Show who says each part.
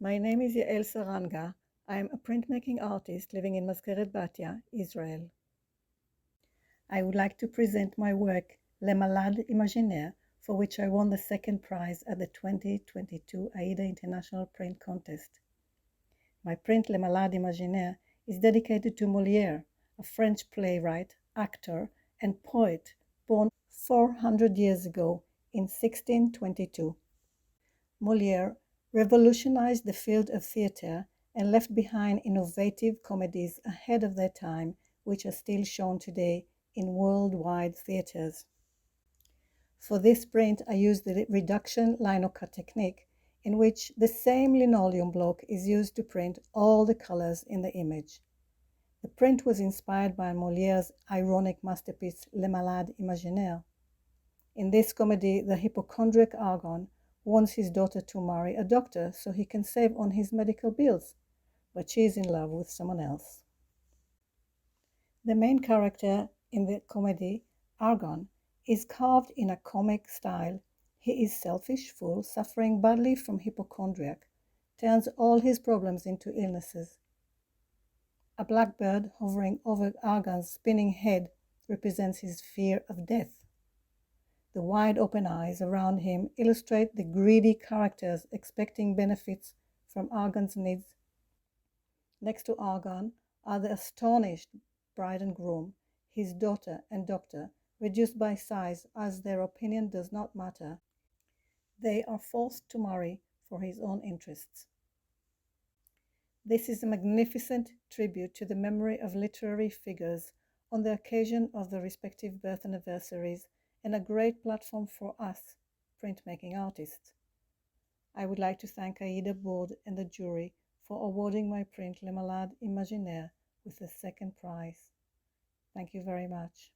Speaker 1: My name is Yael Saranga. I am a printmaking artist living in Mazkeret Batya, Israel. I would like to present my work, malade imaginaire, for which I won the second prize at the 2022 AIDA International Print Contest. My print malade imaginaire is dedicated to Molière, a French playwright, actor, and poet born 400 years ago in 1622. Molière revolutionized the field of theatre and left behind innovative comedies ahead of their time, which are still shown today in worldwide theatres. For this print, I used the reduction linocut technique, in which the same linoleum block is used to print all the colors in the image. The print was inspired by Molière's ironic masterpiece Le Malade Imaginaire. In this comedy, the hypochondriac Argon wants his daughter to marry a doctor so he can save on his medical bills, but she is in love with someone else. The main character in the comedy, Argon, is carved in a comic style. He is selfish, full, suffering badly from hypochondriac, turns all his problems into illnesses. A blackbird hovering over Argon's spinning head represents his fear of death. The wide open eyes around him illustrate the greedy characters expecting benefits from Argon's needs. Next to Argon are the astonished bride and groom, his daughter and doctor, reduced by size as their opinion does not matter. They are forced to marry for his own interests. This is a magnificent tribute to the memory of literary figures on the occasion of the respective birth anniversaries, and a great platform for us, printmaking artists. I would like to thank AIDA board and the jury for awarding my print Le Malade Imaginaire with the second prize. Thank you very much.